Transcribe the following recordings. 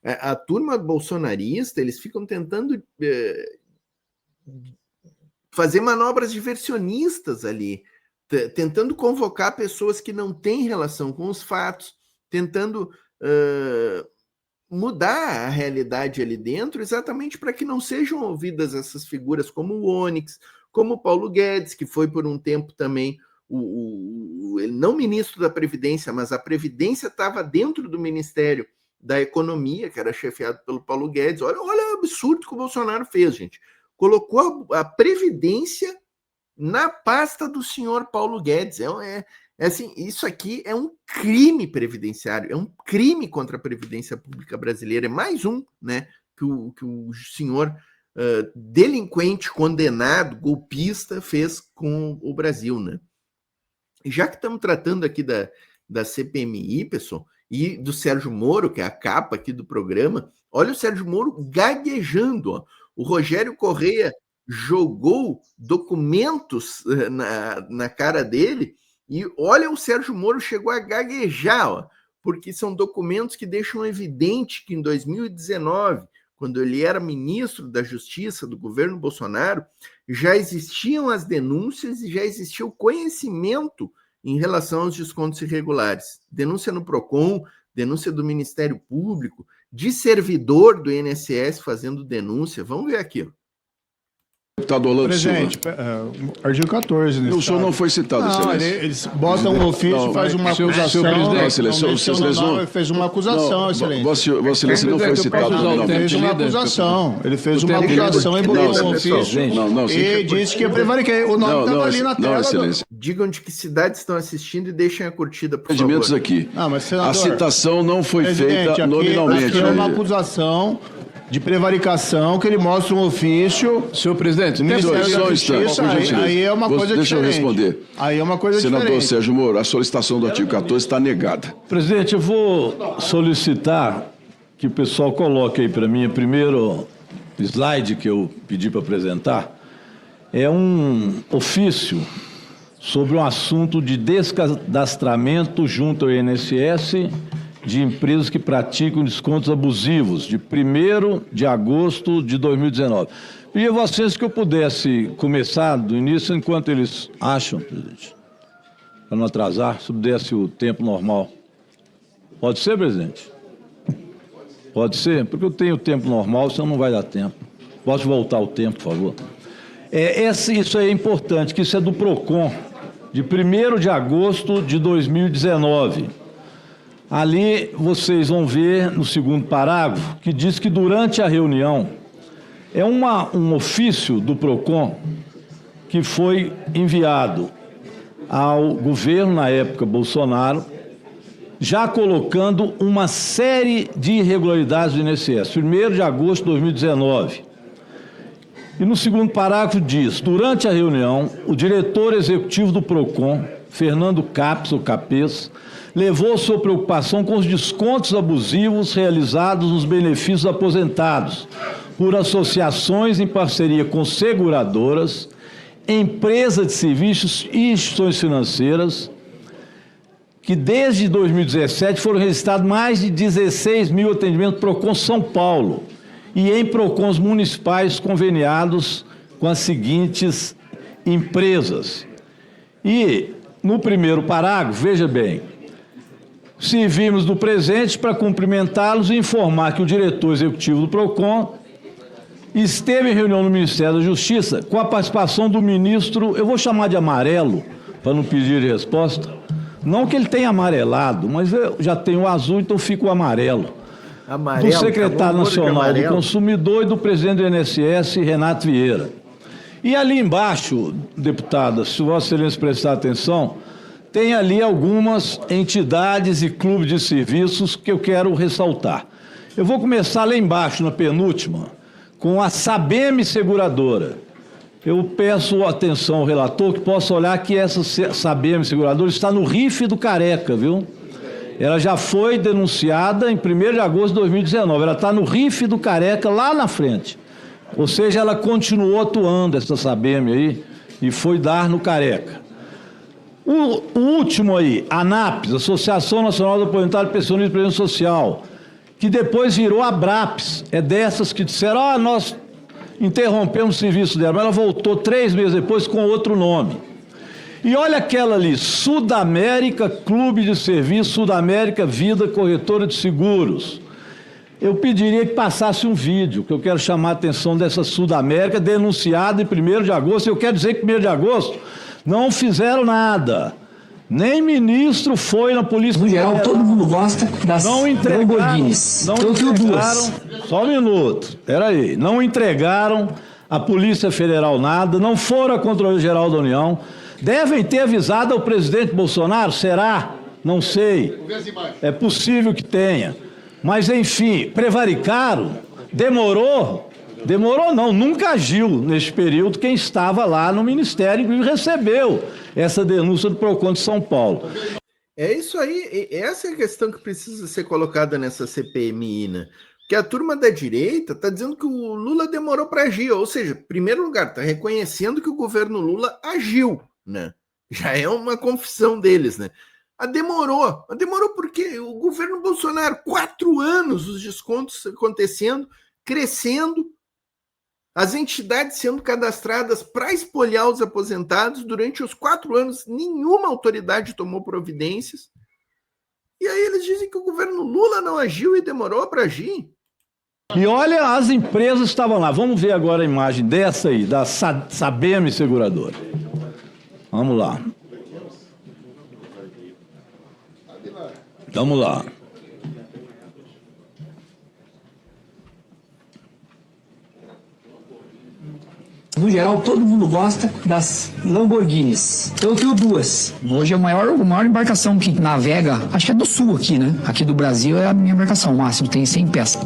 A turma bolsonarista, eles ficam tentando fazer manobras diversionistas ali, tentando convocar pessoas que não têm relação com os fatos, tentando mudar a realidade ali dentro, exatamente para que não sejam ouvidas essas figuras como o Onyx, como o Paulo Guedes, que foi por um tempo também ele não ministro da Previdência, mas a Previdência estava dentro do Ministério da Economia, que era chefiado pelo Paulo Guedes. Olha o absurdo que o Bolsonaro fez, gente. Colocou a Previdência na pasta do senhor Paulo Guedes. Assim, isso aqui é um crime previdenciário, é um crime contra a Previdência Pública Brasileira. É mais um, né, que o senhor delinquente, condenado, golpista, fez com o Brasil, né? E já que estamos tratando aqui da CPMI, pessoal, e do Sérgio Moro, que é a capa aqui do programa, olha o Sérgio Moro gaguejando, ó. O Rogério Correia jogou documentos na cara dele e olha, o Sérgio Moro chegou a gaguejar, ó, porque são documentos que deixam evidente que em 2019, quando ele era ministro da Justiça do governo Bolsonaro, já existiam as denúncias e já existia o conhecimento em relação aos descontos irregulares. Denúncia no PROCON, denúncia do Ministério Público, de servidor do INSS fazendo denúncia. Vamos ver aqui, ó. Deputado Orlando Presidente, artigo 14. O senhor não foi citado, excelência. Eles botam um ofício, faz uma acusação. Senhor presidente, ele fez uma acusação, excelência. Vossa Excelência não foi citado. Ele fez uma acusação. Ele fez uma acusação e botou um ofício e disse que eu prevariquei. O nome estava ali na tela. Não, excelência. Digam de que cidades estão assistindo e deixem a curtida, por favor. Aqui. Não, mas, senador, a citação não foi feita nominalmente. Aqui é uma acusação de prevaricação, que ele mostra um ofício. Senhor presidente, aí é uma coisa deixa diferente. eu responder. Aí é uma coisa Senador diferente. Sérgio Moro, a solicitação do artigo 14 está negada. Presidente, eu vou solicitar que o pessoal coloque aí para mim o primeiro slide que eu pedi para apresentar. É um ofício sobre um assunto de descadastramento junto ao INSS de empresas que praticam descontos abusivos, de 1º de agosto de 2019. E a vocês que eu pudesse começar do início, enquanto eles acham, presidente, para não atrasar, se pudesse o tempo normal. Pode ser, presidente? Pode ser? Porque eu tenho tempo normal, senão não vai dar tempo. Posso voltar o tempo, por favor? Isso aí é importante, que isso é do PROCON, de 1º de agosto de 2019. Ali vocês vão ver no segundo parágrafo que diz que durante a reunião é um ofício do PROCON que foi enviado ao governo, na época Bolsonaro, já colocando uma série de irregularidades do INSS, 1º de agosto de 2019. E no segundo parágrafo diz: durante a reunião, o diretor executivo do PROCON, Fernando Capes, ou Capes, levou sua preocupação com os descontos abusivos realizados nos benefícios aposentados por associações em parceria com seguradoras, empresas de serviços e instituições financeiras, que desde 2017 foram registrados mais de 16 mil atendimentos PROCON São Paulo e em PROCONs municipais conveniados com as seguintes empresas. E no primeiro parágrafo, veja bem, servimos do presente para cumprimentá-los e informar que o diretor executivo do PROCON esteve em reunião no Ministério da Justiça com a participação do ministro, eu vou chamar de amarelo, para não pedir resposta, não que ele tenha amarelado, mas eu já tenho o azul, então fica o amarelo. Do secretário nacional do Consumidor e do presidente do INSS, Renato Vieira. E ali embaixo, deputada, se Vossa Excelência prestar atenção, tem ali algumas entidades e clubes de serviços que eu quero ressaltar. Eu vou começar lá embaixo, na penúltima, com a Sabem Seguradora. Eu peço atenção ao relator que possa olhar que essa Sabem Seguradora está no RIF do Careca, viu? Ela já foi denunciada em 1º de agosto de 2019. Ela está no RIF do Careca, lá na frente. Ou seja, ela continuou atuando, essa Sabem aí, e foi dar no Careca. O último aí, ANAPES, Associação Nacional do Aposentado e Pensionista de Previdência Social, que depois virou a Abraps. É dessas que disseram, nós interrompemos o serviço dela, mas ela voltou 3 meses depois com outro nome. E olha aquela ali, Sudamérica Clube de Serviço, Sudamérica Vida Corretora de Seguros. Eu pediria que passasse um vídeo, que eu quero chamar a atenção dessa Sudamérica, denunciada em 1º de agosto. Eu quero dizer que 1º de agosto não fizeram nada. Nem ministro foi na Polícia Federal. No geral, todo mundo gosta das Lamborghinis. Não entregaram, só um minuto, peraí. Não entregaram à Polícia Federal nada, não foram à Controladoria-Geral da União. Devem ter avisado ao presidente Bolsonaro, será? Não sei. É possível que tenha. Mas, enfim, prevaricaram, demorou não, nunca agiu nesse período quem estava lá no Ministério, inclusive recebeu essa denúncia do PROCON de São Paulo. É isso aí, essa é a questão que precisa ser colocada nessa CPMI, né? Porque a turma da direita está dizendo que o Lula demorou para agir, ou seja, em primeiro lugar, está reconhecendo que o governo Lula agiu, né? Já é uma confissão deles, né? Demorou porque o governo Bolsonaro, 4 anos, os descontos acontecendo, crescendo, as entidades sendo cadastradas para espoliar os aposentados. Durante os 4 anos, nenhuma autoridade tomou providências. E aí eles dizem que o governo Lula não agiu e demorou para agir. E olha, as empresas estavam lá. Vamos ver agora a imagem dessa aí, da Sabem Seguradora. Vamos lá. Vamos lá. No geral, todo mundo gosta das Lamborghinis. Eu tenho 2. Hoje é a maior embarcação que navega, acho que é do sul aqui, né? Aqui do Brasil é a minha embarcação, o máximo, tem 100 pés.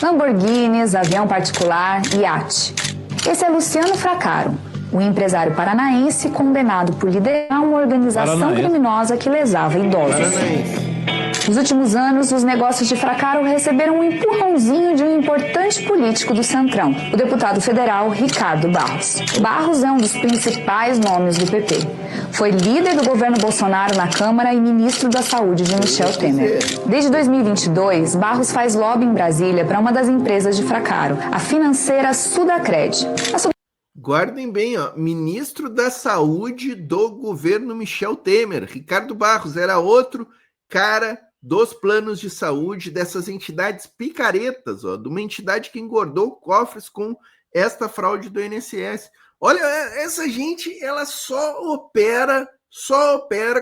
Lamborghinis, avião particular, iate. Esse é Luciano Fracaro, um empresário paranaense condenado por liderar uma organização criminosa que lesava idosos. Nos últimos anos, os negócios de Fracaro receberam um empurrãozinho de um importante político do Centrão, o deputado federal Ricardo Barros. Barros é um dos principais nomes do PP. Foi líder do governo Bolsonaro na Câmara e ministro da Saúde de Michel Temer. Desde 2022, Barros faz lobby em Brasília para uma das empresas de Fracaro, a financeira Sudacred. Guardem bem, ministro da Saúde do governo Michel Temer. Ricardo Barros era outro cara dos planos de saúde dessas entidades picaretas, de uma entidade que engordou cofres com esta fraude do INSS. Olha, essa gente, ela só opera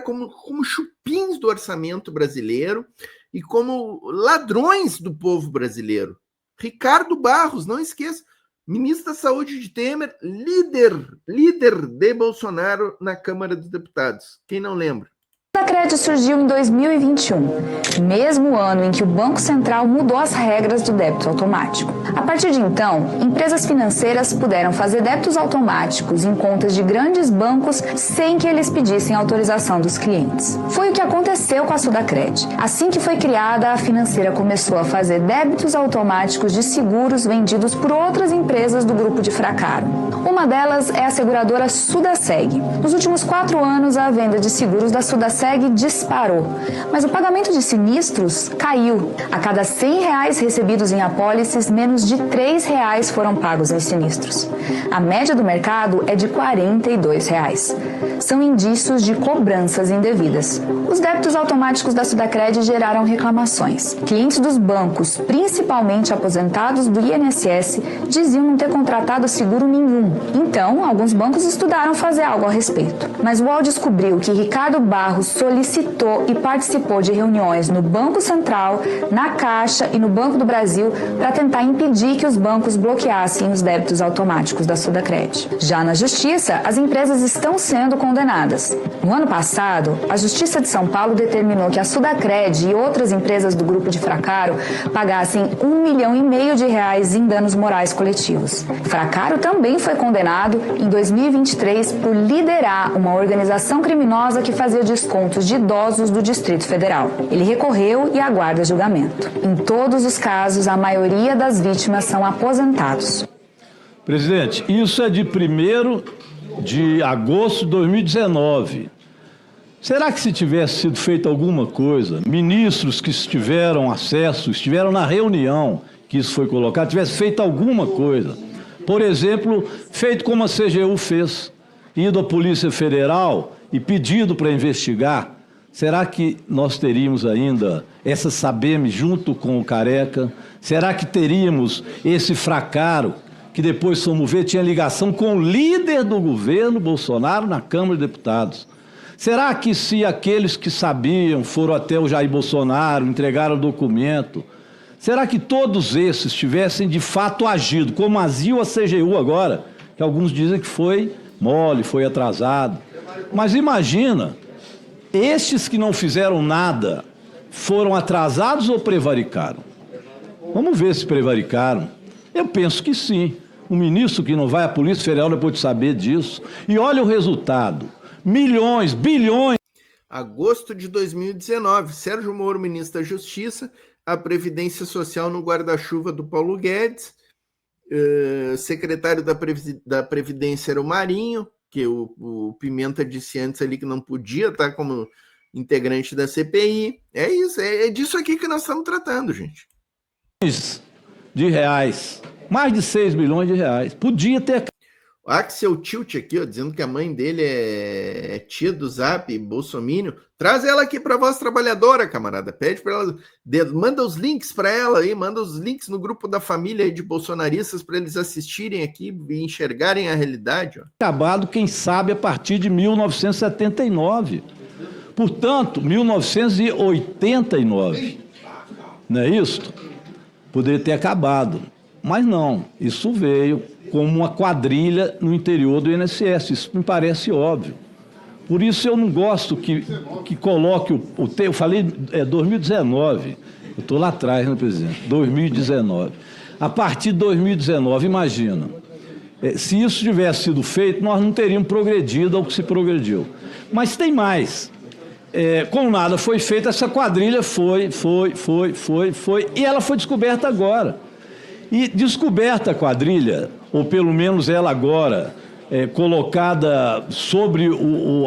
como chupins do orçamento brasileiro e como ladrões do povo brasileiro. Ricardo Barros, não esqueça, ministro da Saúde de Temer, líder de Bolsonaro na Câmara dos Deputados. Quem não lembra? A Sudacred surgiu em 2021, mesmo ano em que o Banco Central mudou as regras do débito automático. A partir de então, empresas financeiras puderam fazer débitos automáticos em contas de grandes bancos sem que eles pedissem autorização dos clientes. Foi o que aconteceu com a Sudacred. Assim que foi criada, a financeira começou a fazer débitos automáticos de seguros vendidos por outras empresas do grupo de Fracaro. Uma delas é a seguradora Sudaseg. Nos últimos 4 anos, a venda de seguros da Sudaseg disparou, mas o pagamento de sinistros caiu. A cada R$100 recebidos em apólices, menos de R$3 foram pagos em sinistros. A média do mercado é de R$42. São indícios de cobranças indevidas. Os débitos automáticos da Sudacred geraram reclamações. Clientes dos bancos, principalmente aposentados do INSS, diziam não ter contratado seguro nenhum. Então, alguns bancos estudaram fazer algo a respeito. Mas o UOL descobriu que Ricardo Barros solicitou e participou de reuniões no Banco Central, na Caixa e no Banco do Brasil para tentar impedir que os bancos bloqueassem os débitos automáticos da Sudacred. Já na Justiça, as empresas estão sendo condenadas. No ano passado, a Justiça de São Paulo determinou que a Sudacred e outras empresas do grupo de Fracaro pagassem R$1,5 milhão em danos morais coletivos. Fracaro também foi condenado em 2023 por liderar uma organização criminosa que fazia descontos de idosos do Distrito Federal. Ele recorreu e aguarda julgamento. Em todos os casos, a maioria das vítimas são aposentados. Presidente, isso é de 1º de agosto de 2019. Será que se tivesse sido feita alguma coisa, ministros que tiveram acesso, estiveram na reunião que isso foi colocado, tivesse feito alguma coisa, por exemplo, feito como a CGU fez, ido à Polícia Federal e pedido para investigar, será que nós teríamos ainda essa SABEM junto com o Careca? Será que teríamos esse Fracaro, que depois fomos ver, tinha ligação com o líder do governo Bolsonaro na Câmara de Deputados? Será que se aqueles que sabiam foram até o Jair Bolsonaro, entregaram o documento, será que todos esses tivessem de fato agido, como agiu a CGU agora, que alguns dizem que foi mole, foi atrasado? Mas imagina, estes que não fizeram nada foram atrasados ou prevaricaram? Vamos ver se prevaricaram. Eu penso que sim. Um ministro que não vai à Polícia Federal depois de saber disso. E olha o resultado. Milhões, bilhões. Agosto de 2019, Sérgio Moro, ministro da Justiça, a Previdência Social no guarda-chuva do Paulo Guedes, secretário da Previdência era o Marinho, que o Pimenta disse antes ali que não podia estar como integrante da CPI. É isso, é disso aqui que nós estamos tratando, gente. De reais, mais de 6 bilhões de reais. Podia ter... O Axel Tilt aqui, ó, dizendo que a mãe dele é tia do Zap, bolsominion. Traz ela aqui para Voz Trabalhadora, camarada. Pede para ela, manda os links para ela aí, manda os links no grupo da família aí de bolsonaristas para eles assistirem aqui e enxergarem a realidade. Ó. Acabado, quem sabe, a partir de 1979. Portanto, 1989. Não é isso? Poderia ter acabado. Mas não, isso veio como uma quadrilha no interior do INSS. Isso me parece óbvio. Por isso eu não gosto que coloque o eu falei 2019, eu estou lá atrás, né, presidente? 2019. A partir de 2019, imagina, se isso tivesse sido feito, nós não teríamos progredido ao que se progrediu. Mas tem mais. Como nada foi feito, essa quadrilha foi, e ela foi descoberta agora. E descoberta a quadrilha, ou pelo menos ela agora, colocada sobre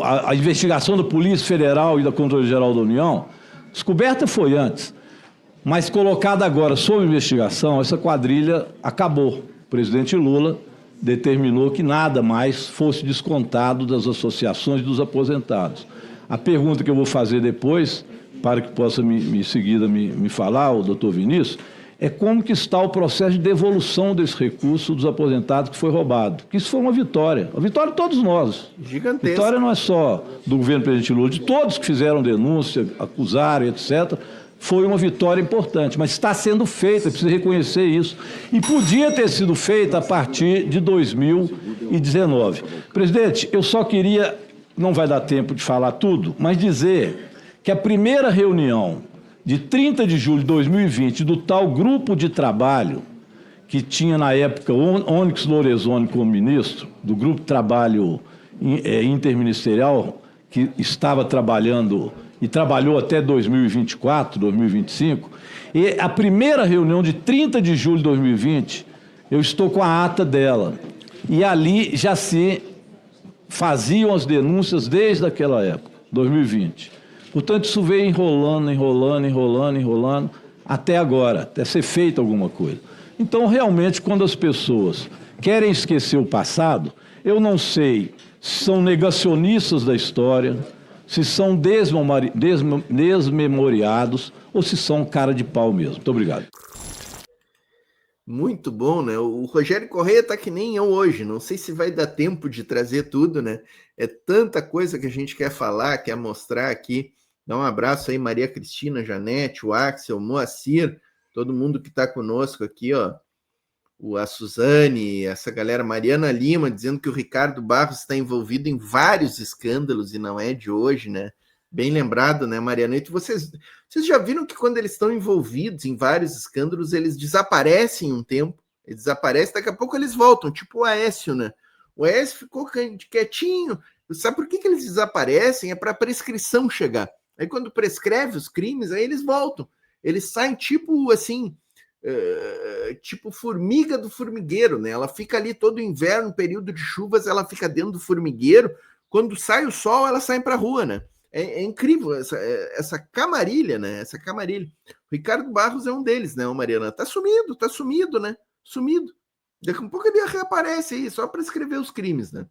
a investigação da Polícia Federal e da Controladoria Geral da União, descoberta foi antes, mas colocada agora sob investigação, essa quadrilha acabou. O presidente Lula determinou que nada mais fosse descontado das associações dos aposentados. A pergunta que eu vou fazer depois, para que possa em seguida me falar, o doutor Vinícius, é como que está o processo de devolução desse recurso dos aposentados que foi roubado. Porque isso foi uma vitória de todos nós. Gigantesca. Vitória não é só do governo do presidente Lula, de todos que fizeram denúncia, acusaram, etc., foi uma vitória importante, mas está sendo feita, precisa reconhecer isso. E podia ter sido feita a partir de 2019. Presidente, eu só queria, não vai dar tempo de falar tudo, mas dizer que a primeira reunião de 30 de julho de 2020, do tal grupo de trabalho que tinha na época Onyx Lorenzoni como ministro, do grupo de trabalho interministerial, que estava trabalhando e trabalhou até 2024, 2025, e a primeira reunião de 30 de julho de 2020, eu estou com a ata dela, e ali já se faziam as denúncias desde aquela época, 2020. Portanto, isso veio enrolando, até agora, até ser feita alguma coisa. Então, realmente, quando as pessoas querem esquecer o passado, eu não sei se são negacionistas da história, se são desmemoriados ou se são cara de pau mesmo. Muito obrigado. Muito bom, né? O Rogério Correia tá que nem eu hoje. Não sei se vai dar tempo de trazer tudo, né? É tanta coisa que a gente quer falar, quer mostrar aqui. Dá um abraço aí, Maria Cristina, Janete, o Axel, Moacir, todo mundo que está conosco aqui, ó. A Suzane, essa galera, Mariana Lima, dizendo que o Ricardo Barros está envolvido em vários escândalos e não é de hoje, né? Bem lembrado, né, Mariana? E vocês já viram que quando eles estão envolvidos em vários escândalos, eles desaparecem um tempo, eles desaparecem, daqui a pouco eles voltam, tipo o Aécio, né? O Aécio ficou quietinho. Sabe por que eles desaparecem? É para a prescrição chegar. Aí quando prescreve os crimes, aí eles voltam. Eles saem tipo assim, tipo formiga do formigueiro, né? Ela fica ali todo inverno, período de chuvas, ela fica dentro do formigueiro. Quando sai o sol, elas saem para a rua, né? É incrível essa camarilha, né? Essa camarilha. O Ricardo Barros é um deles, né, Mariana? Tá sumido, né? Sumido. Daqui a pouco ele reaparece aí, só para escrever os crimes, né?